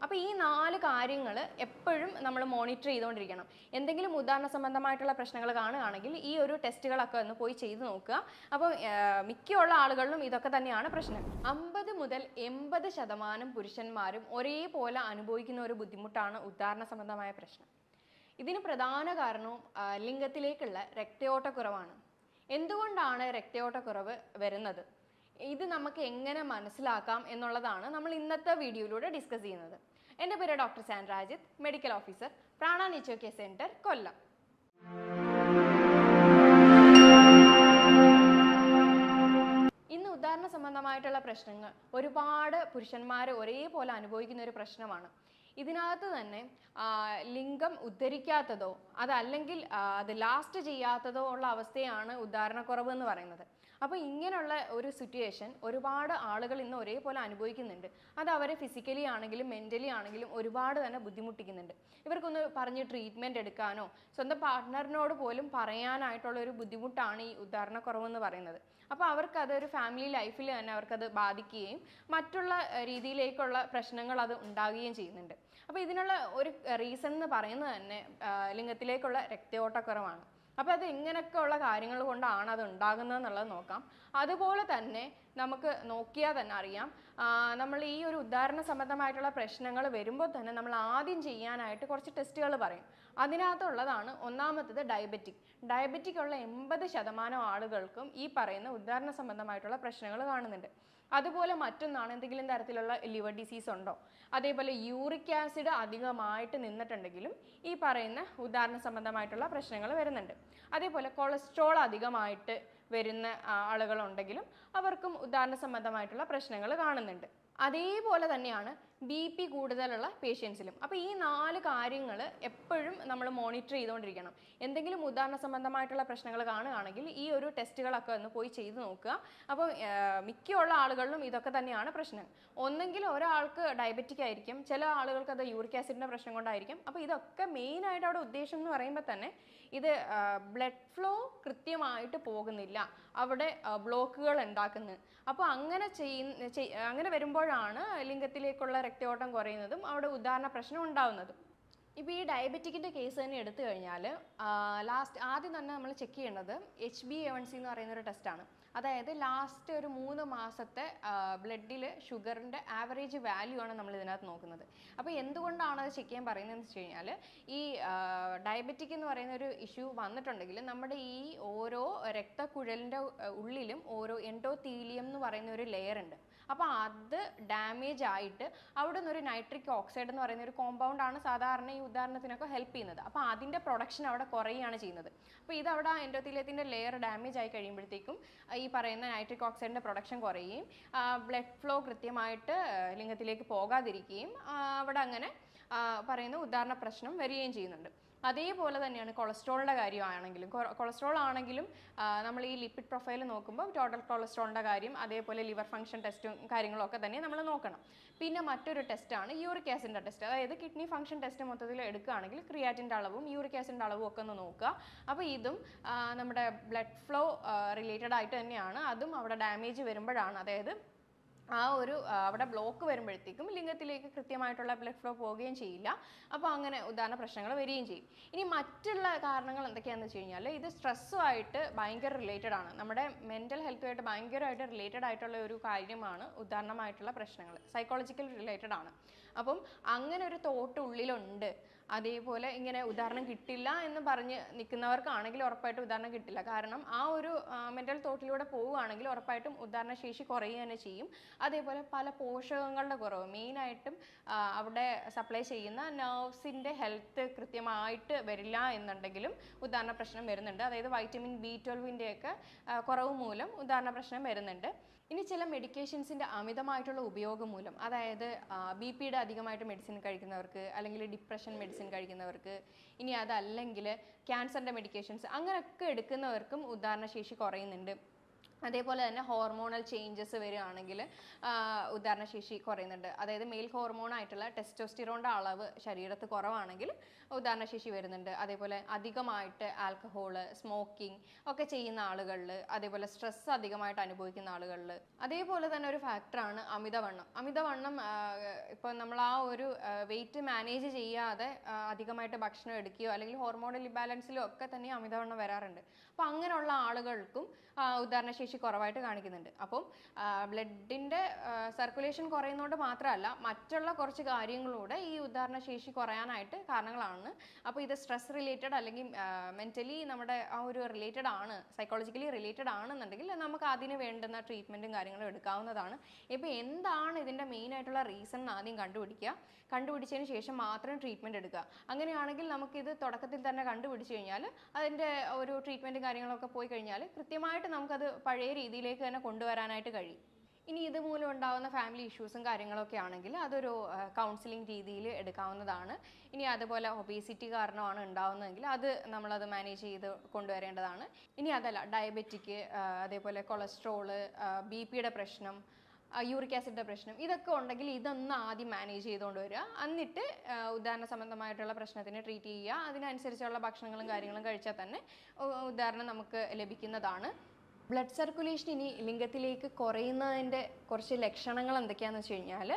അപ്പോൾ ഈ 4 കാര്യങ്ങൾ എപ്പോഴും നമ്മൾ മോണിറ്റർ ചെയ്തുകൊണ്ടിരിക്കണം. എന്തെങ്കിലും ഉദാഹരണ സംബന്ധമായിട്ടുള്ള പ്രശ്നങ്ങൾ കാണുകയാണെങ്കിൽ ഈ ഒരു ടെസ്റ്റുകളൊക്കെ ഒന്ന് പോയി ചെയ്ത് നോക്കുക. അപ്പോൾ മിക്കുള്ള ആളുകളിലും ഇതൊക്കെ തന്നെയാണ് പ്രശ്നം. 50 മുതൽ 80% പുരുഷന്മാരും ഒരേപോലെ അനുഭവിക്കുന്ന ഒരു ബുദ്ധിമുട്ടാണ് ഉദാഹരണ സംബന്ധമായ പ്രശ്നം. ഇതിന് പ്രധാന കാരണവും ലിംഗത്തിലേക്കുള്ള രക്തയോട്ടക്കുറവാണ്. എന്തുകൊണ്ടാണ് രക്തയോട്ടക്കുറവ് വരുന്നത്, ഇത് നമുക്ക് എങ്ങനെ മനസ്സിലാക്കാം എന്നുള്ളതാണ് നമ്മൾ ഇന്നത്തെ വീഡിയോയിലൂടെ ഡിസ്കസ് ചെയ്യുന്നത്. എൻ്റെ പേര് doctor Sandrajith, medical officer, Prana nature care centre, Kollam. ഇന്ന് ഉദാഹരണ സംബന്ധമായിട്ടുള്ള പ്രശ്നങ്ങൾ ഒരുപാട് പുരുഷന്മാർ ഒരേപോലെ അനുഭവിക്കുന്ന ഒരു പ്രശ്നമാണ്. ഇതിനകത്ത് തന്നെ ലിംഗം ഉദ്ധരിക്കാത്തതോ അതല്ലെങ്കിൽ അത് ലാസ്റ്റ് ചെയ്യാത്തതോ ഉള്ള അവസ്ഥയാണ് ഉദാഹരണക്കുറവ് എന്ന് പറയുന്നത്. അപ്പോൾ ഇങ്ങനെയുള്ള ഒരു സിറ്റുവേഷൻ ഒരുപാട് ആളുകൾ ഇന്ന് ഒരേപോലെ അനുഭവിക്കുന്നുണ്ട്. അത് അവരെ ഫിസിക്കലി ആണെങ്കിലും മെൻ്റലി ആണെങ്കിലും ഒരുപാട് തന്നെ ബുദ്ധിമുട്ടിക്കുന്നുണ്ട്. ഇവർക്കൊന്ന് പറഞ്ഞ് ട്രീറ്റ്മെൻറ്റ് എടുക്കാനോ സ്വന്തം പാർട്ട്ണറിനോട് പോലും പറയാനായിട്ടുള്ള ഒരു ബുദ്ധിമുട്ടാണ് ഈ ഉദാഹരണക്കുറവെന്ന് പറയുന്നത്. അപ്പോൾ അവർക്കതൊരു ഫാമിലി ലൈഫിൽ തന്നെ അവർക്കത് ബാധിക്കുകയും മറ്റുള്ള രീതിയിലേക്കുള്ള പ്രശ്നങ്ങൾ അത് ഉണ്ടാകുകയും ചെയ്യുന്നുണ്ട്. അപ്പോൾ ഇതിനുള്ള ഒരു റീസൺ എന്ന് പറയുന്നത് തന്നെ ലിംഗത്തിലേക്കുള്ള രക്തയോട്ടക്കുറവാണ്. അപ്പോൾ അത് എങ്ങനെയൊക്കെയുള്ള കാര്യങ്ങൾ കൊണ്ടാണ് അത് ഉണ്ടാകുന്നത് എന്നുള്ളത് നോക്കാം. അതുപോലെ തന്നെ നമുക്ക് നോക്കിയാൽ തന്നെ അറിയാം, നമ്മൾ ഈ ഒരു ഉദാഹരണ സംബന്ധമായിട്ടുള്ള പ്രശ്നങ്ങൾ വരുമ്പോൾ തന്നെ നമ്മൾ ആദ്യം ചെയ്യാനായിട്ട് കുറച്ച് ടെസ്റ്റുകൾ പറയും. അതിനകത്തുള്ളതാണ് ഒന്നാമത്തത് ഡയബറ്റിക് ഉള്ള 80% ആളുകൾക്കും ഈ പറയുന്ന ഉദാഹരണ സംബന്ധമായിട്ടുള്ള പ്രശ്നങ്ങൾ കാണുന്നുണ്ട്. അതുപോലെ മറ്റൊന്നാണ് എന്തെങ്കിലും തരത്തിലുള്ള ലിവർ ഡിസീസ് ഉണ്ടോ, അതേപോലെ യൂറിക് ആസിഡ് അധികമായിട്ട് നിന്നിട്ടുണ്ടെങ്കിലും ഈ പറയുന്ന ഉദാഹരണ സംബന്ധമായിട്ടുള്ള പ്രശ്നങ്ങൾ വരുന്നുണ്ട്. അതേപോലെ കൊളസ്ട്രോൾ അധികമായിട്ട് വരുന്ന ആളുകളുണ്ടെങ്കിലും അവർക്കും ഉദാഹരണ സംബന്ധമായിട്ടുള്ള പ്രശ്നങ്ങൾ കാണുന്നുണ്ട്. അതേപോലെ തന്നെയാണ് BP കൂടുതലുള്ള പേഷ്യൻസിലും. അപ്പോൾ ഈ 4 കാര്യങ്ങൾ എപ്പോഴും നമ്മൾ മോണിറ്റർ ചെയ്തുകൊണ്ടിരിക്കണം. എന്തെങ്കിലും ഉദാഹരണ സംബന്ധമായിട്ടുള്ള പ്രശ്നങ്ങൾ കാണുകയാണെങ്കിൽ ഈ ഒരു ടെസ്റ്റുകളൊക്കെ ഒന്ന് പോയി ചെയ്ത് നോക്കുക. അപ്പോൾ മിക്കുള്ള ആളുകളിലും ഇതൊക്കെ തന്നെയാണ് പ്രശ്നം. ഒന്നെങ്കിൽ ഒരാൾക്ക് ഡയബറ്റിക് ആയിരിക്കും, ചില ആളുകൾക്ക് അത് യൂറിക് ആസിഡിൻ്റെ പ്രശ്നം കൊണ്ടായിരിക്കും. അപ്പോൾ ഇതൊക്കെ മെയിനായിട്ട് അവിടെ ഉദ്ദേശം എന്ന് പറയുമ്പോൾ തന്നെ ഇത് ബ്ലഡ് ഫ്ലോ കൃത്യമായിട്ട് പോകുന്നില്ല, അവിടെ ബ്ലോക്കുകൾ ഉണ്ടാക്കുന്നു. അപ്പോൾ അങ്ങനെ വരുമ്പോഴാണ് ലിംഗത്തിലേക്കുള്ള രക്തയോട്ടം കുറയുന്നതും അവിടെ ഉദാഹരണ പ്രശ്നം ഉണ്ടാവുന്നതും. ഇപ്പോൾ ഈ ഡയബറ്റിക്കിൻ്റെ കേസ് തന്നെ എടുത്തു കഴിഞ്ഞാൽ ആദ്യം തന്നെ നമ്മൾ ചെക്ക് ചെയ്യേണ്ടത് HbA1c എന്ന് പറയുന്നൊരു ടെസ്റ്റാണ്. അതായത് ലാസ്റ്റ് ഒരു 3 മാസത്തെ ബ്ലഡിൽ ഷുഗറിൻ്റെ ആവറേജ് വാല്യൂ ആണ് നമ്മൾ ഇതിനകത്ത് നോക്കുന്നത്. അപ്പോൾ എന്തുകൊണ്ടാണ് അത് ചെക്ക് ചെയ്യാൻ പറയുന്നതെന്ന് വെച്ച് കഴിഞ്ഞാൽ ഈ ഡയബറ്റിക് എന്ന് പറയുന്ന ഒരു ഇഷ്യൂ വന്നിട്ടുണ്ടെങ്കിൽ നമ്മുടെ ഈ ഓരോ രക്തക്കുഴലിൻ്റെ ഉള്ളിലും ഓരോ എൻഡോത്തീലിയം എന്ന് പറയുന്ന ഒരു ലെയർ ഉണ്ട്. അപ്പോൾ അത് ഡാമേജ് ആയിട്ട് അവിടെ നിന്നൊരു നൈട്രിക് ഓക്സൈഡ് എന്ന് പറയുന്ന ഒരു കോമ്പൗണ്ട് ആണ് സാധാരണ ഈ ഉദാഹരണത്തിനൊക്കെ ഹെൽപ്പ് ചെയ്യുന്നത്. അപ്പോൾ അതിൻ്റെ പ്രൊഡക്ഷൻ അവിടെ കുറയുകയാണ് ചെയ്യുന്നത്. അപ്പോൾ ഇതവിടെ എൻഡോത്തീലിയത്തിൻ്റെ ലെയർ ഡാമേജ് ആയി കഴിയുമ്പോഴത്തേക്കും ഈ പറയുന്ന നൈട്രിക് ഓക്സൈഡിൻ്റെ പ്രൊഡക്ഷൻ കുറയുകയും ബ്ലഡ് ഫ്ലോ കൃത്യമായിട്ട് ലിംഗത്തിലേക്ക് പോകാതിരിക്കുകയും അവിടെ അങ്ങനെ പറയുന്ന ഉദാഹരണ പ്രശ്നം വരികയും ചെയ്യുന്നുണ്ട്. അതേപോലെ തന്നെയാണ് കൊളസ്ട്രോളിൻ്റെ കാര്യമാണെങ്കിലും. കൊളസ്ട്രോൾ ആണെങ്കിലും നമ്മൾ ഈ ലിപ്പിഡ് പ്രൊഫൈൽ നോക്കുമ്പോൾ ടോട്ടൽ കൊളസ്ട്രോളിൻ്റെ കാര്യം, അതേപോലെ ലിവർ ഫംഗ്ഷൻ ടെസ്റ്റും കാര്യങ്ങളൊക്കെ തന്നെ നമ്മൾ നോക്കണം. പിന്നെ മറ്റൊരു ടെസ്റ്റാണ് യൂറിക് ആസിഡിൻ്റെ ടെസ്റ്റ്. അതായത് കിഡ്നി ഫംഗ്ഷൻ ടെസ്റ്റ് മൊത്തത്തിൽ എടുക്കുകയാണെങ്കിൽ ക്രിയാറ്റിൻ്റെ അളവും യൂറിക് ആസിഡിൻ്റെ അളവും ഒക്കെ ഒന്ന് നോക്കുക. അപ്പോൾ ഇതും നമ്മുടെ ബ്ലഡ് ഫ്ലോ റിലേറ്റഡ് ആയിട്ട് തന്നെയാണ്. അതും അവിടെ ഡാമേജ് വരുമ്പോഴാണ്, അതായത് അവിടെ ബ്ലോക്ക് വരുമ്പോഴത്തേക്കും ലിംഗത്തിലേക്ക് കൃത്യമായിട്ടുള്ള ബ്ലഡ് ഫ്ലോ പോവുകയും ചെയ്യില്ല. അപ്പോൾ അങ്ങനെ ഉദാഹരണ പ്രശ്നങ്ങൾ വരികയും ചെയ്യും. ഇനി മറ്റുള്ള കാരണങ്ങൾ എന്തൊക്കെയാണെന്ന് വെച്ച് കഴിഞ്ഞാൽ ഇത് സ്ട്രെസ്സുമായിട്ട് ഭയങ്കര റിലേറ്റഡ് ആണ്. നമ്മുടെ മെൻ്റൽ ഹെൽത്തുമായിട്ട് ഭയങ്കരമായിട്ട് റിലേറ്റഡ് ആയിട്ടുള്ള ഒരു കാര്യമാണ് ഉദാഹരണമായിട്ടുള്ള പ്രശ്നങ്ങൾ. സൈക്കോളജിക്കൽ റിലേറ്റഡ് ആണ്. അപ്പം അങ്ങനെ ഒരു തോട്ട് ഉള്ളിലുണ്ട്. അതേപോലെ ഇങ്ങനെ ഉദാഹരണം കിട്ടില്ല എന്ന് പറഞ്ഞ് നിൽക്കുന്നവർക്കാണെങ്കിൽ ഉറപ്പായിട്ടും ഉദാഹരണം കിട്ടില്ല. കാരണം ആ ഒരു മെൻ്റൽ തോട്ടിലൂടെ പോവുകയാണെങ്കിൽ ഉറപ്പായിട്ടും ഉദാഹരണ ശേഷി കുറയുക തന്നെ ചെയ്യും. അതേപോലെ പല പോഷകങ്ങളുടെ കുറവ്, മെയിനായിട്ടും അവിടെ സപ്ലൈ ചെയ്യുന്ന നെർവ്സിൻ്റെ ഹെൽത്ത് കൃത്യമായിട്ട് വരില്ല എന്നുണ്ടെങ്കിലും ഉദാഹരണ പ്രശ്നം വരുന്നുണ്ട്. അതായത് വൈറ്റമിൻ B12ൻ്റെയൊക്കെ കുറവ് മൂലം ഉദാഹരണ പ്രശ്നം വരുന്നുണ്ട്. ഇനി ചില മെഡിക്കേഷൻസിൻ്റെ അമിതമായിട്ടുള്ള ഉപയോഗം മൂലം, അതായത് BP-യുടെ അധികമായിട്ട് മെഡിസിൻ കഴിക്കുന്നവർക്ക്, അല്ലെങ്കിൽ ഡിപ്രഷൻ മെഡിസിൻ കഴിക്കുന്നവർക്ക്, ഇനി അതല്ലെങ്കിൽ ക്യാൻസറിൻ്റെ മെഡിക്കേഷൻസ് അങ്ങനെയൊക്കെ എടുക്കുന്നവർക്കും ഉദാഹരണ ശേഷി കുറയുന്നുണ്ട്. അതേപോലെ തന്നെ ഹോർമോണൽ ചേഞ്ചസ് വരികയാണെങ്കിൽ ഉദാഹരണശേഷി കുറയുന്നുണ്ട്. അതായത് മെയിൽ ഹോർമോൺ ആയിട്ടുള്ള ടെസ്റ്റോസ്റ്റിറോണിൻ്റെ അളവ് ശരീരത്ത് കുറവാണെങ്കിൽ ഉദാഹരണശേഷി വരുന്നുണ്ട്. അതേപോലെ അധികമായിട്ട് ആൽക്കഹോള്, സ്മോക്കിംഗ് ഒക്കെ ചെയ്യുന്ന ആളുകളിൽ, അതേപോലെ സ്ട്രെസ് അധികമായിട്ട് അനുഭവിക്കുന്ന ആളുകളിൽ. അതേപോലെ തന്നെ ഒരു ഫാക്ടറാണ് അമിതവണ്ണം. അമിതവണ്ണം ഇപ്പോൾ നമ്മൾ ആ ഒരു വെയിറ്റ് മാനേജ് ചെയ്യാതെ അധികമായിട്ട് ഭക്ഷണം എടുക്കുകയോ അല്ലെങ്കിൽ ഹോർമോണൽ ഇംബാലൻസിലോ ഒക്കെ തന്നെ അമിതവണ്ണം വരാറുണ്ട്. അപ്പോൾ അങ്ങനെയുള്ള ആളുകൾക്കും ഉദാഹരണശേഷി കുറവായിട്ട് കാണിക്കുന്നുണ്ട്. അപ്പം ബ്ലഡിൻ്റെ സർക്കുലേഷൻ കുറയുന്നതുകൊണ്ട് മാത്രമല്ല, മറ്റുള്ള കുറച്ച് കാര്യങ്ങളൂടെ ഈ ഉദാഹരണശേഷി കുറയാനായിട്ട് കാരണങ്ങളാണ്. അപ്പോൾ ഇത് സ്ട്രെസ് റിലേറ്റഡ് അല്ലെങ്കിൽ മെൻ്റലി നമ്മുടെ ആ ഒരു റിലേറ്റഡ് ആണ്, സൈക്കോളജിക്കലി റിലേറ്റഡ് ആണെന്നുണ്ടെങ്കിൽ നമുക്ക് അതിന് വേണ്ടുന്ന ട്രീറ്റ്മെൻറ്റും കാര്യങ്ങളും എടുക്കാവുന്നതാണ്. ഇപ്പോൾ എന്താണ് ഇതിൻ്റെ മെയിൻ ആയിട്ടുള്ള റീസൺ എന്ന് ആദ്യം കണ്ടുപിടിക്കുക. കണ്ടുപിടിച്ചതിന് ശേഷം മാത്രം ട്രീറ്റ്മെൻറ്റ് എടുക്കുക. അങ്ങനെയാണെങ്കിൽ നമുക്കിത് തുടക്കത്തിൽ തന്നെ കണ്ടുപിടിച്ച് കഴിഞ്ഞാൽ അതിൻ്റെ ഒരു ട്രീറ്റ്മെൻറ്റും കാര്യങ്ങളൊക്കെ പോയി കഴിഞ്ഞാൽ കൃത്യമായിട്ട് നമുക്കത് പഴയ രീതിയിലേക്ക് തന്നെ കൊണ്ടുവരാനായിട്ട് കഴിയും. ഇനി ഇതുമൂലം ഉണ്ടാകുന്ന ഫാമിലി ഇഷ്യൂസും കാര്യങ്ങളൊക്കെ ആണെങ്കിൽ അതൊരു കൗൺസിലിംഗ് രീതിയിൽ എടുക്കാവുന്നതാണ്. ഇനി അതുപോലെ ഒബേസിറ്റി കാരണമാണ് ഉണ്ടാവുന്നതെങ്കിൽ നമ്മളത് മാനേജ് ചെയ്ത് കൊണ്ടുവരേണ്ടതാണ്. ഇനി അതല്ല, ഡയബറ്റിക്, അതേപോലെ കൊളസ്ട്രോള്, BP-യുടെ പ്രശ്നം, യൂറിക് ആസിഡിൻ്റെ പ്രശ്നം, ഇതൊക്കെ ഉണ്ടെങ്കിൽ ഇതൊന്ന് ആദ്യം മാനേജ് ചെയ്തുകൊണ്ട് വരിക. എന്നിട്ട് ഉദാഹരണ സംബന്ധമായിട്ടുള്ള പ്രശ്നത്തിന് ട്രീറ്റ് ചെയ്യുക. അതിനനുസരിച്ചുള്ള ഭക്ഷണങ്ങളും കാര്യങ്ങളും കഴിച്ചാൽ തന്നെ ഉദാഹരണം നമുക്ക് ലഭിക്കുന്നതാണ്. ബ്ലഡ് സർക്കുലേഷൻ ഇനി ലിംഗത്തിലേക്ക് കുറയുന്നതിൻ്റെ കുറച്ച് ലക്ഷണങ്ങൾ എന്തൊക്കെയാണെന്ന് വെച്ച് കഴിഞ്ഞാൽ,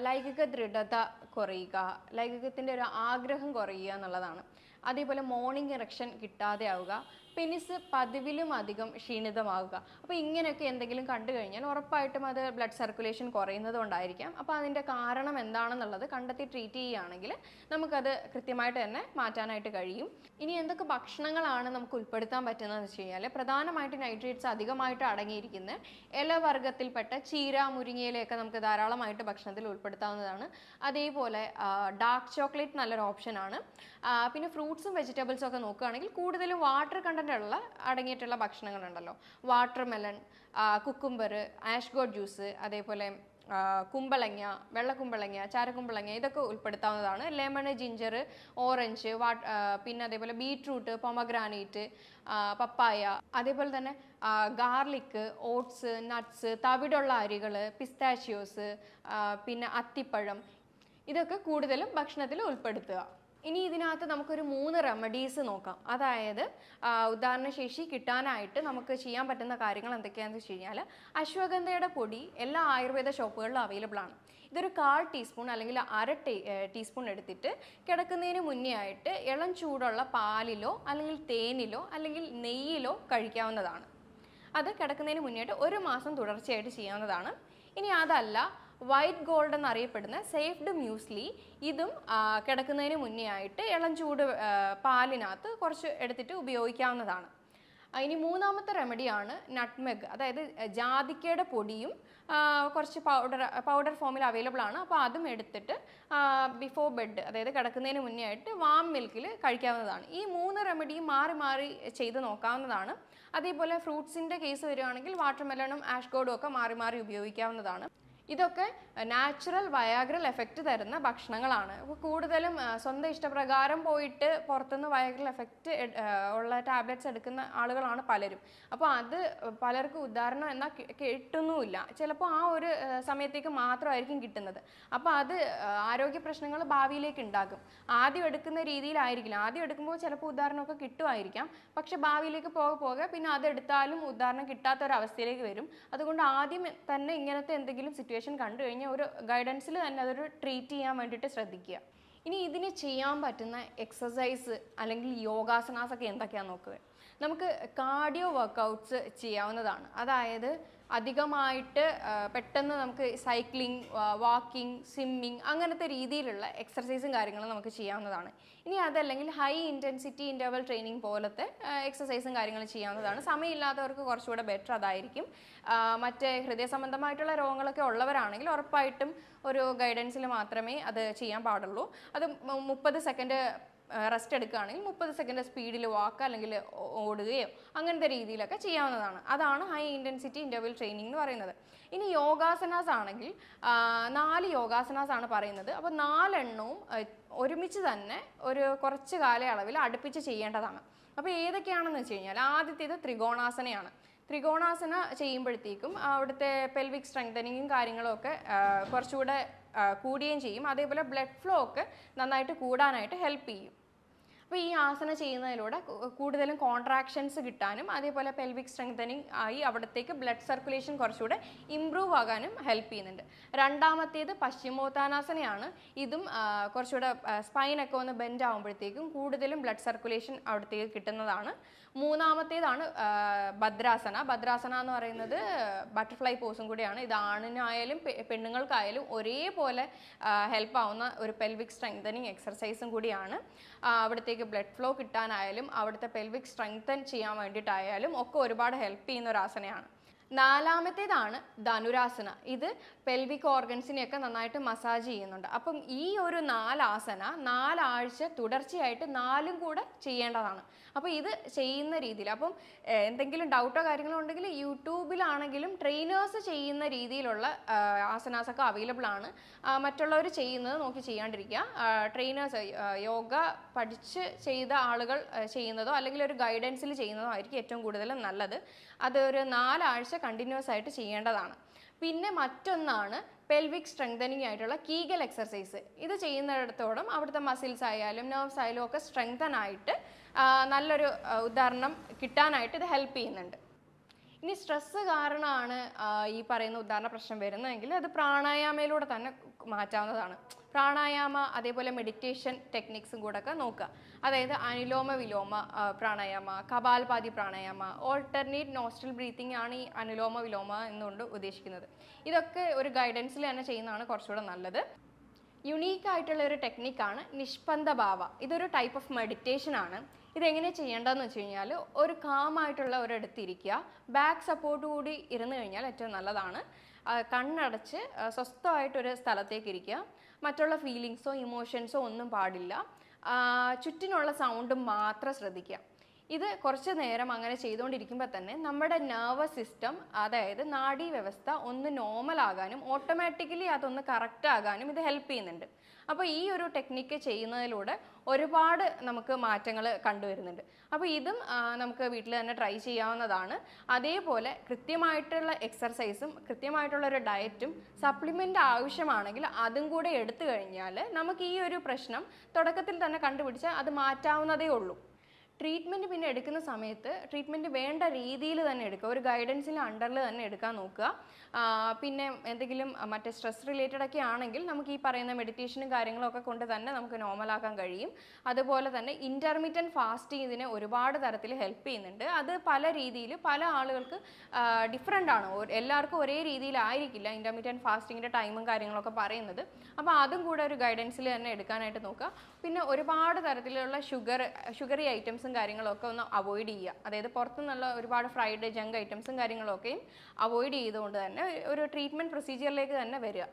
ലൈംഗിക ദൃഢത കുറയുക, ലൈംഗികത്തിൻ്റെ ഒരു ആഗ്രഹം കുറയുക എന്നുള്ളതാണ്. അതേപോലെ മോർണിംഗ് ഇറക്ഷൻ കിട്ടാതെ ആവുക, പെനിസ് പതിവിലും അധികം ക്ഷീണിതമാവുക. അപ്പോൾ ഇങ്ങനെയൊക്കെ എന്തെങ്കിലും കണ്ടു കഴിഞ്ഞാൽ ഉറപ്പായിട്ടും അത് ബ്ലഡ് സർക്കുലേഷൻ കുറയുന്നത് കൊണ്ടായിരിക്കാം. അപ്പോൾ അതിൻ്റെ കാരണം എന്താണെന്നുള്ളത് കണ്ടെത്തി ട്രീറ്റ് ചെയ്യുകയാണെങ്കിൽ നമുക്കത് കൃത്യമായിട്ട് തന്നെ മാറ്റാനായിട്ട് കഴിയും. ഇനി എന്തൊക്കെ ഭക്ഷണങ്ങളാണ് നമുക്ക് ഉൾപ്പെടുത്താൻ പറ്റുന്നതെന്ന് വെച്ച് കഴിഞ്ഞാൽ, പ്രധാനമായിട്ട് നൈട്രേറ്റ്സ് അധികമായിട്ട് അടങ്ങിയിരിക്കുന്ന ഇലവർഗ്ഗത്തിൽപ്പെട്ട ചീര, മുരിങ്ങയിലയൊക്കെ നമുക്ക് ധാരാളമായിട്ട് ഭക്ഷണത്തിൽ ഉൾപ്പെടുത്താവുന്നതാണ്. അതേപോലെ ഡാർക്ക് ചോക്ലേറ്റ് നല്ലൊരു ഓപ്ഷനാണ്. പിന്നെ ഫ്രൂട്ട്സും വെജിറ്റബിൾസും ഒക്കെ നോക്കുകയാണെങ്കിൽ കൂടുതലും വാട്ടർ കണ്ടന്റ് അടങ്ങിയിട്ടുള്ള ഭക്ഷണങ്ങളുണ്ടല്ലോ, വാട്ടർമെലൺ, കുക്കുംബർ, ആഷ്ഗോട്ട് ജ്യൂസ്, അതേപോലെ കുമ്പളങ്ങ, വെള്ളക്കുമ്പളങ്ങ, ചാരക്കുമ്പളങ്ങ, ഇതൊക്കെ ഉൾപ്പെടുത്താവുന്നതാണ്. ലെമൺ, ജിഞ്ചർ, ഓറഞ്ച്, പിന്നെ അതേപോലെ ബീട്രൂട്ട്, പൊമഗ്രാനേറ്റ്, പപ്പായ, അതേപോലെ തന്നെ ഗാർലിക്, ഓട്സ്, നട്ട്സ്, തവിടുള്ള അരികൾ, പിസ്താഷ്യോസ്, പിന്നെ അത്തിപ്പഴം, ഇതൊക്കെ കൂടുതലും ഭക്ഷണത്തിൽ ഉൾപ്പെടുത്തുക. ഇനി ഇതിനകത്ത് നമുക്കൊരു 3 റെമഡീസ് നോക്കാം. അതായത് ഉദാഹരണശേഷി കിട്ടാനായിട്ട് നമുക്ക് ചെയ്യാൻ പറ്റുന്ന കാര്യങ്ങൾ എന്തൊക്കെയാണെന്ന് വെച്ച് കഴിഞ്ഞാൽ, അശ്വഗന്ധയുടെ പൊടി എല്ലാ ആയുർവേദ ഷോപ്പുകളിലും അവൈലബിൾ ആണ്. ഇതൊരു 1/4 ടീസ്പൂൺ അല്ലെങ്കിൽ 1/2 ടീസ്പൂൺ എടുത്തിട്ട് കിടക്കുന്നതിന് മുന്നേ ആയിട്ട് ഇളം ചൂടുള്ള പാലിലോ അല്ലെങ്കിൽ തേനിലോ അല്ലെങ്കിൽ നെയ്യിലോ കഴിക്കാവുന്നതാണ്. അത് കിടക്കുന്നതിന് മുന്നേ ആയിട്ട് 1 മാസം തുടർച്ചയായിട്ട് ചെയ്യാവുന്നതാണ്. ഇനി അതല്ല, വൈറ്റ് ഗോൾഡ് എന്നറിയപ്പെടുന്ന സേഫ്ഡ് മ്യൂസ്ലി, ഇതും കിടക്കുന്നതിന് മുന്നേ ആയിട്ട് ഇളം ചൂട് പാലിനകത്ത് കുറച്ച് എടുത്തിട്ട് ഉപയോഗിക്കാവുന്നതാണ്. ഇനി 3ാമത്തെ റെമഡിയാണ് നട്ട്മെഗ്, അതായത് ജാതിക്കയുടെ പൊടിയും കുറച്ച് പൗഡർ ഫോമിൽ അവൈലബിൾ ആണ്. അപ്പോൾ അതും എടുത്തിട്ട് ബിഫോർ ബെഡ്, അതായത് കിടക്കുന്നതിന് മുന്നേ ആയിട്ട് വാം മിൽക്കിൽ കഴിക്കാവുന്നതാണ്. ഈ 3 റെമഡിയും മാറി മാറി ചെയ്ത് നോക്കാവുന്നതാണ്. അതേപോലെ ഫ്രൂട്ട്സിൻ്റെ കേസ് വരികയാണെങ്കിൽ വാട്ടർമെലണും ആഷ്ഗോർഡും ഒക്കെ മാറി മാറി ഉപയോഗിക്കാവുന്നതാണ്. ഇതൊക്കെ നാച്ചുറൽ വയാഗ്രൽ എഫക്റ്റ് തരുന്ന ഭക്ഷണങ്ങളാണ്. അപ്പോൾ കൂടുതലും സ്വന്തം ഇഷ്ടപ്രകാരം പോയിട്ട് പുറത്തുനിന്ന് വയാഗ്രൽ എഫക്റ്റ് ഉള്ള ടാബ്ലറ്റ്സ് എടുക്കുന്ന ആളുകളാണ് പലരും. അപ്പോൾ അത് പലർക്കും ഉദാഹരണം എന്നാൽ കിട്ടുന്നുമില്ല. ചിലപ്പോൾ ആ ഒരു സമയത്തേക്ക് മാത്രമായിരിക്കും കിട്ടുന്നത്. അപ്പോൾ അത് ആരോഗ്യ പ്രശ്നങ്ങൾ ഭാവിയിലേക്ക് ഉണ്ടാക്കും. ആദ്യം എടുക്കുന്ന രീതിയിലായിരിക്കില്ല. ആദ്യം എടുക്കുമ്പോൾ ചിലപ്പോൾ ഉദാഹരണമൊക്കെ കിട്ടുമായിരിക്കാം, പക്ഷെ ഭാവിയിലേക്ക് പോകെ പിന്നെ അതെടുത്താലും ഉദാഹരണം കിട്ടാത്തൊരവസ്ഥയിലേക്ക് വരും. അതുകൊണ്ട് ആദ്യം തന്നെ ഇങ്ങനത്തെ എന്തെങ്കിലും സിറ്റുവേഷൻ കണ്ടു കഴിഞ്ഞാൽ ഒരു ഗൈഡൻസിൽ തന്നെ അതൊരു ട്രീറ്റ് ചെയ്യാൻ വേണ്ടിയിട്ട് ശ്രദ്ധിക്കുക. ഇനി ഇതിന് ചെയ്യാൻ പറ്റുന്ന എക്സസൈസ് അല്ലെങ്കിൽ യോഗാസനാസ് ഒക്കെ എന്തൊക്കെയാണെന്ന് നോക്കുക. നമുക്ക് കാർഡിയോ വർക്കൗട്ട്സ് ചെയ്യാവുന്നതാണ്. അതായത് അധികമായിട്ട് പെട്ടെന്ന് നമുക്ക് സൈക്ലിംഗ്, വാക്കിംഗ്, സ്വിമ്മിങ് അങ്ങനത്തെ രീതിയിലുള്ള എക്സർസൈസും കാര്യങ്ങളും നമുക്ക് ചെയ്യാവുന്നതാണ്. ഇനി അതല്ലെങ്കിൽ ഹൈ ഇൻറ്റൻസിറ്റി ഇൻ്റർവൽ ട്രെയിനിങ് പോലത്തെ എക്സസൈസും കാര്യങ്ങളും ചെയ്യാവുന്നതാണ്. സമയമില്ലാത്തവർക്ക് കുറച്ചുകൂടെ ബെറ്റർ അതായിരിക്കും. മറ്റേ ഹൃദയ സംബന്ധമായിട്ടുള്ള രോഗങ്ങളൊക്കെ ഉള്ളവരാണെങ്കിൽ ഉറപ്പായിട്ടും ഒരു ഗൈഡൻസിൽ മാത്രമേ അത് ചെയ്യാൻ പാടുള്ളൂ. അത് 30 സെക്കൻഡ് റെസ്റ്റ് എടുക്കുകയാണെങ്കിൽ 30 സെക്കൻഡ് സ്പീഡിൽ വാക്ക് അല്ലെങ്കിൽ ഓടുകയോ അങ്ങനത്തെ രീതിയിലൊക്കെ ചെയ്യാവുന്നതാണ്. അതാണ് ഹൈ ഇൻറ്റൻസിറ്റി ഇൻ്റർവൽ ട്രെയിനിങ് എന്ന് പറയുന്നത്. ഇനി യോഗാസനാസ് ആണെങ്കിൽ 4 യോഗാസനാസ് ആണ് പറയുന്നത്. അപ്പോൾ 4 എണ്ണവും ഒരുമിച്ച് തന്നെ ഒരു കുറച്ച് കാലയളവിൽ അടുപ്പിച്ച് ചെയ്യേണ്ടതാണ്. അപ്പോൾ ഏതൊക്കെയാണെന്ന് വെച്ച് കഴിഞ്ഞാൽ, ആദ്യത്തേത് ത്രികോണാസനയാണ്. ത്രികോണാസന ചെയ്യുമ്പോഴത്തേക്കും അവിടുത്തെ പെൽവിക് സ്ട്രെങ്തനിങ്ങും കാര്യങ്ങളൊക്കെ കുറച്ചുകൂടെ കൂടുകയും ചെയ്യും. അതേപോലെ ബ്ലഡ് ഫ്ലോ ഒക്കെ നന്നായിട്ട് കൂടാനായിട്ട് ഹെൽപ്പ് ചെയ്യും. അപ്പോൾ ഈ ആസന ചെയ്യുന്നതിലൂടെ കൂടുതലും കോൺട്രാക്ഷൻസ് കിട്ടാനും അതേപോലെ പെൽവിക് സ്ട്രെങ്തനിങ് ആയി അവിടത്തേക്ക് ബ്ലഡ് സർക്കുലേഷൻ കുറച്ചുകൂടെ ഇമ്പ്രൂവ് ആകാനും ഹെൽപ്പ് ചെയ്യുന്നുണ്ട്. രണ്ടാമത്തേത് പശ്ചിമോത്താനാസനയാണ്. ഇതും കുറച്ചുകൂടെ സ്പൈനൊക്കെ ഒന്ന് ബെൻഡ് ആകുമ്പോഴത്തേക്കും കൂടുതലും ബ്ലഡ് സർക്കുലേഷൻ അവിടത്തേക്ക് കിട്ടുന്നതാണ്. മൂന്നാമത്തേതാണ് ഭദ്രാസന. ഭദ്രാസന എന്ന് പറയുന്നത് ബട്ടർഫ്ലൈ പോസും കൂടിയാണ്. ഇത് ആണിനായാലും പെണ്ണുങ്ങൾക്കായാലും ഒരേപോലെ ഹെൽപ്പ് ആവുന്ന ഒരു പെൽവിക് സ്ട്രെങ്തനിങ് എക്സർസൈസും കൂടിയാണ്. അവിടത്തേക്ക് ബ്ലഡ് ഫ്ലോ കിട്ടാനായാലും അവിടുത്തെ പെൽവിക് സ്ട്രെങ്തൻ ചെയ്യാൻ വേണ്ടിയിട്ടായാലും ഒക്കെ ഒരുപാട് ഹെൽപ്പ് ചെയ്യുന്ന ഒരു ആസനയാണ്. നാലാമത്തേതാണ് ധനുരാസന. ഇത് പെൽവിക് ഓർഗൻസിനെയൊക്കെ നന്നായിട്ട് മസാജ് ചെയ്യുന്നുണ്ട്. അപ്പം ഈ ഒരു 4 ആസന 4 ആഴ്ച തുടർച്ചയായിട്ട് 4ഉം കൂടെ ചെയ്യേണ്ടതാണ്. അപ്പോൾ ഇത് ചെയ്യുന്ന രീതിയിൽ അപ്പം എന്തെങ്കിലും ഡൗട്ടോ കാര്യങ്ങളോ ഉണ്ടെങ്കിൽ യൂട്യൂബിലാണെങ്കിലും ട്രെയിനേഴ്സ് ചെയ്യുന്ന രീതിയിലുള്ള ആസനാസൊക്കെ അവൈലബിൾ ആണ്. മറ്റുള്ളവർ ചെയ്യുന്നത് നോക്കി ചെയ്യാണ്ടിരിക്കുക. ട്രെയിനേഴ്സ് യോഗ പഠിച്ച് ചെയ്ത ആളുകൾ ചെയ്യുന്നതോ അല്ലെങ്കിൽ ഒരു ഗൈഡൻസിൽ ചെയ്യുന്നതോ ആയിരിക്കും ഏറ്റവും കൂടുതൽ നല്ലത്. അത് ഒരു 4 ആഴ്ച കണ്ടിന്യൂസ് ആയിട്ട് ചെയ്യേണ്ടതാണ്. പിന്നെ മറ്റൊന്നാണ് പെൽവിക് സ്ട്രെങ്തനിങ് ആയിട്ടുള്ള കീഗൽ എക്സർസൈസ്. ഇത് ചെയ്യുന്നിടത്തോളം അവിടുത്തെ മസിൽസ് ആയാലും നെർവ്സ് ആയാലും ഒക്കെ സ്ട്രെങ്തൻ ആയിട്ട് നല്ലൊരു ഉദാഹരണം കിട്ടാനായിട്ട് ഇത് ഹെൽപ്പ് ചെയ്യുന്നുണ്ട്. ഇനി സ്ട്രെസ്സ് കാരണമാണ് ഈ പറയുന്ന ഉദാഹരണ പ്രശ്നം വരുന്നതെങ്കിൽ അത് പ്രാണായാമയിലൂടെ തന്നെ മാറ്റാവുന്നതാണ്. പ്രാണായാമ അതേപോലെ മെഡിറ്റേഷൻ ടെക്നിക്സും കൂടെ ഒക്കെ നോക്കുക. അതായത് അനുലോമ വിലോമ pranayama, കപാൽപാതി pranayama, alternate nostril breathing ആണ് ഈ അനുലോമ വിലോമ എന്നുകൊണ്ട് ഉദ്ദേശിക്കുന്നത്. ഇതൊക്കെ ഒരു ഗൈഡൻസിൽ തന്നെ ചെയ്യുന്നതാണ് കുറച്ചുകൂടെ നല്ലത്. യുണീക്ക് ആയിട്ടുള്ള ഒരു ടെക്നിക്കാണ് നിഷ്പന്ദ ഭാവ. ഇതൊരു ടൈപ്പ് ഓഫ് മെഡിറ്റേഷൻ ആണ്. ഇതെങ്ങനെ ചെയ്യേണ്ടതെന്ന് വെച്ച് കഴിഞ്ഞാൽ ഒരു കാമായിട്ടുള്ള ഒരിടത്തിരിക്കുക. ബാക്ക് സപ്പോർട്ട് കൂടി ഇരുന്ന് കഴിഞ്ഞാൽ ഏറ്റവും നല്ലതാണ്. കണ്ണടച്ച് സ്വസ്ഥമായിട്ടൊരു സ്ഥലത്തേക്ക് ഇരിക്കുക. മറ്റുള്ള ഫീലിങ്സോ ഇമോഷൻസോ ഒന്നും പാടില്ല. ചുറ്റിനുള്ള സൗണ്ടും മാത്രം ശ്രദ്ധിക്കുക. ഇത് കുറച്ച് നേരം അങ്ങനെ ചെയ്തുകൊണ്ടിരിക്കുമ്പോൾ തന്നെ നമ്മുടെ നെർവസ് സിസ്റ്റം, അതായത് നാഡീവ്യവസ്ഥ ഒന്ന് നോർമൽ ആകാനും ഓട്ടോമാറ്റിക്കലി അതൊന്ന് കറക്റ്റ് ആകാനും ഇത് ഹെൽപ്പ് ചെയ്യുന്നുണ്ട്. അപ്പോൾ ഈ ഒരു ടെക്നിക്ക് ചെയ്യുന്നതിലൂടെ ഒരുപാട് നമുക്ക് മാറ്റങ്ങൾ കണ്ടുവരുന്നുണ്ട്. അപ്പോൾ ഇതും നമുക്ക് വീട്ടിൽ തന്നെ ട്രൈ ചെയ്യാവുന്നതാണ്. അതേപോലെ കൃത്യമായിട്ടുള്ള എക്സർസൈസും കൃത്യമായിട്ടുള്ള ഒരു ഡയറ്റും സപ്ലിമെൻ്റ് ആവശ്യമാണെങ്കിൽ അതും കൂടെ എടുത്തു കഴിഞ്ഞാൽ നമുക്ക് ഈ ഒരു പ്രശ്നം തുടക്കത്തിൽ തന്നെ കണ്ടുപിടിച്ചാൽ അത് മാറ്റാവുന്നതേ ഉള്ളൂ. ട്രീറ്റ്മെൻറ്റ് പിന്നെ എടുക്കുന്ന സമയത്ത് ട്രീറ്റ്മെൻറ്റ് വേണ്ട രീതിയിൽ തന്നെ എടുക്കുക. ഒരു ഗൈഡൻസിൽ അണ്ടറിൽ തന്നെ എടുക്കാൻ നോക്കുക. പിന്നെ എന്തെങ്കിലും മറ്റേ സ്ട്രെസ് റിലേറ്റഡ് ഒക്കെ ആണെങ്കിൽ നമുക്ക് ഈ പറയുന്ന മെഡിറ്റേഷനും കാര്യങ്ങളൊക്കെ കൊണ്ട് തന്നെ നമുക്ക് നോർമലാക്കാൻ കഴിയും. അതുപോലെ തന്നെ ഇൻ്റർമീഡിയറ്റ് ഫാസ്റ്റിംഗ് ഇതിനെ ഒരുപാട് തരത്തിൽ ഹെൽപ്പ് ചെയ്യുന്നുണ്ട്. അത് പല രീതിയിൽ പല ആളുകൾക്ക് ഡിഫറെൻ്റ് ആണ്. എല്ലാവർക്കും ഒരേ രീതിയിലായിരിക്കില്ല ഇൻ്റർമീഡിയറ്റ് ഫാസ്റ്റിങ്ങിൻ്റെ ടൈമും കാര്യങ്ങളൊക്കെ പറയുന്നത്. അപ്പോൾ അതും കൂടെ ഒരു ഗൈഡൻസിൽ തന്നെ എടുക്കാനായിട്ട് നോക്കുക. പിന്നെ ഒരുപാട് തരത്തിലുള്ള ഷുഗറി ഐറ്റംസും കാര്യങ്ങളൊക്കെ ഒന്ന് അവോയ്ഡ് ചെയ്യുക. അതായത് പുറത്തുനിന്നുള്ള ഒരുപാട് ഫ്രൈഡ് ജങ്ക് ഐറ്റംസും കാര്യങ്ങളൊക്കെയും അവോയ്ഡ് ചെയ്തുകൊണ്ട് തന്നെ ഒരു ട്രീറ്റ്മെൻറ്റ് പ്രൊസീജിയറിലേക്ക് തന്നെ വരിക.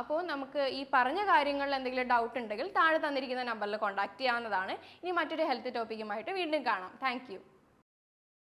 അപ്പോൾ നമുക്ക് ഈ പറഞ്ഞ കാര്യങ്ങളിൽ എന്തെങ്കിലും ഡൗട്ട് ഉണ്ടെങ്കിൽ താഴെ തന്നിരിക്കുന്ന നമ്പറിൽ കോൺടാക്ട് ചെയ്യാവുന്നതാണ്. ഇനി മറ്റൊരു ഹെൽത്ത് ടോപ്പിക്കുമായിട്ട് വീണ്ടും കാണാം. താങ്ക്